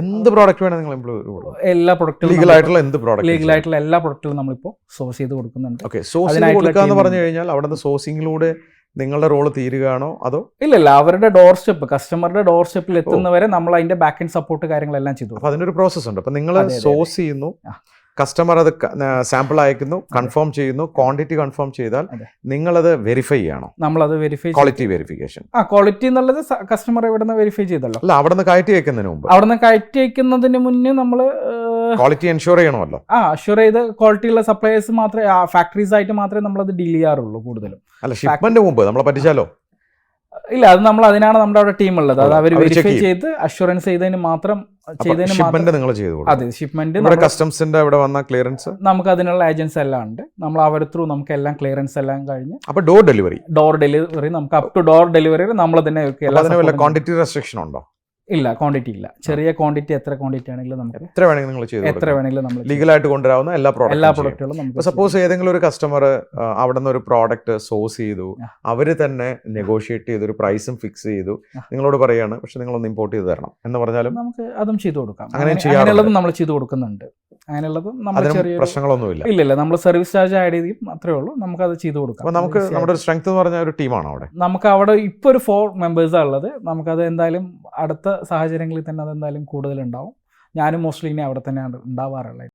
എന്ത് പ്രോഡക്റ്റ് വേണം നിങ്ങൾ ഇംപ്രൂവ് കൊടുക്കും? എല്ലാ പ്രൊഡക്റ്റും ലീഗലായിട്ടുള്ള എന്ത് പ്രോഡക്റ്റ്? ലീഗലായിട്ടുള്ള എല്ലാ പ്രൊഡക്റ്റുകളും നമ്മളിപ്പോൾ സോഴ്സ് ചെയ്ത് കൊടുക്കുന്നുണ്ട്. ഓക്കെ, സോഴ്സിംഗ് കൊടുക്കുക എന്ന് പറഞ്ഞു കഴിഞ്ഞാൽ അവിടെ നിന്ന് സോഴ്സിംഗിലൂടെ നിങ്ങളുടെ റോള് തീരുകയാണോ അതോ? ഇല്ല, അവരുടെ ഡോർ സ്റ്റെപ്പ്, കസ്റ്റമറുടെ ഡോർ സ്റ്റെപ്പിൽ എത്തുന്നവരെ നമ്മൾ അതിന്റെ ബാക്ക് ആൻഡ് സപ്പോർട്ട് കാര്യങ്ങളെല്ലാം ചെയ്തു. അപ്പൊ അതിനൊരു പ്രോസസ് ഉണ്ട്. അപ്പൊ നിങ്ങൾ സോഴ്സ് ചെയ്യുന്നു, കസ്റ്റമർ അത് സാമ്പിൾ അയക്കുന്നു, കൺഫേം ചെയ്യുന്നു, ക്വാണ്ടിറ്റി കൺഫേം ചെയ്താൽ നിങ്ങളത് വെരിഫൈ ചെയ്യണോ? നമ്മളത് വെരിഫൈ, ക്വാളിറ്റി വെരിഫിക്കേഷൻ. ക്വാളിറ്റി എന്നുള്ളത് കസ്റ്റമർ എവിടെ നിന്ന് വെരിഫൈ ചെയ്തല്ലോ. അല്ല, അവിടെ നിന്ന് കയറ്റി അയക്കുന്നതിന് മുമ്പ്, അവിടെ നിന്ന് കയറ്റി അയക്കുന്നതിന് മുന്നേ നമ്മൾ ക്വാളിറ്റി എൻഷുർ ചെയ്യണമല്ലോ. അഷ്യൂർ ചെയ്ത് ക്വാളിറ്റിയുള്ള സപ്ലയേഴ്സ് മാത്രമേ, ഫാക്ടറീസ് ആയിട്ട് മാത്രമേ നമ്മളത് ഡീൽ ചെയ്യാറുള്ളൂ കൂടുതലും. അല്ല, ഷിപ്മെന്റ് മുമ്പ് നമ്മളെ പറ്റിച്ചാലോ? ഇല്ല, അത് നമ്മൾ അതിനാണ് നമ്മുടെ അവിടെ ടീം ഉള്ളത്. അത് അവർ വെരിഫൈ ചെയ്ത് അഷ്വറൻസ് ചെയ്തതിന് മാത്രം നിങ്ങൾ ചെയ്തു. അതെ, ഷിപ്മെന്റ് കസ്റ്റംസിന്റെ അവിടെ വന്ന ക്ലിയറൻസ് നമുക്ക് അതിനുള്ള ഏജൻസി എല്ലാം ഉണ്ട്. നമ്മൾ അവരുടെ ത്രൂ നമുക്ക് എല്ലാം ക്ലിയറൻസ് എല്ലാം കഴിഞ്ഞ് അപ്പൊ ഡോർ ഡെലിവറി നമുക്ക് അപ് ടു ഡോർ ഡെലിവറി നമ്മൾ തന്നെ. ക്വാണ്ടിറ്റി റെസ്ട്രിക്ഷൻ ഉണ്ടോ? ഇല്ല, ക്വാണ്ടിറ്റി ഇല്ല. ചെറിയ ക്വാണ്ടിറ്റി, എത്ര ക്വാണ്ടിറ്റി ആണെങ്കിലും നമുക്ക് എത്ര വേണമെങ്കിലും നിങ്ങൾ ചെയ്തു, എത്ര വേണമെങ്കിലും നമ്മൾ ലീഗലായിട്ട് കൊണ്ടുവരാവുന്ന എല്ലാ പ്രൊഡക്റ്റുകളും നമുക്ക്. സപ്പോസ് ഏതെങ്കിലും ഒരു കസ്റ്റമർ അവിടെ നിന്ന് ഒരു പ്രോഡക്റ്റ് സോഴ്സ് ചെയ്തു, അവര് തന്നെ നെഗോഷിയേറ്റ് ചെയ്ത് ഒരു പ്രൈസും ഫിക്സ് ചെയ്തു, നിങ്ങളോട് പറയാണ് പക്ഷെ നിങ്ങളൊന്ന് ഇമ്പോർട്ട് ചെയ്ത് തരണം എന്ന് പറഞ്ഞാലും നമുക്ക് അതും ചെയ്തു കൊടുക്കാം. അങ്ങനെയുള്ളതും നമ്മൾ ചെയ്തു കൊടുക്കുന്നുണ്ട്. അങ്ങനെയുള്ളതും പ്രശ്നങ്ങളൊന്നുമില്ല. ഇല്ല, നമ്മൾ സർവീസ് ചാർജ് ആഡ് ചെയ്യും, അത്രേ ഉള്ളൂ. നമുക്ക് അത് ചെയ്തു കൊടുക്കാം. അപ്പൊ നമുക്ക് നമ്മുടെ സ്ട്രെങ്ത് എന്ന് പറഞ്ഞ ഒരു ടീമാണ് അവിടെ. നമുക്ക് അവിടെ ഇപ്പൊ ഒരു 4 മെമ്പേഴ്സാണ് ഉള്ളത്. നമുക്കത് എന്തായാലും അടുത്ത സാഹചര്യങ്ങളിൽ തന്നെ അതെന്തായാലും കൂടുതലുണ്ടാവും. ഞാനും മോസ്റ്റ്ലി ഇനി അവിടെ തന്നെയാണ് ഉണ്ടാവാറുള്ളത്.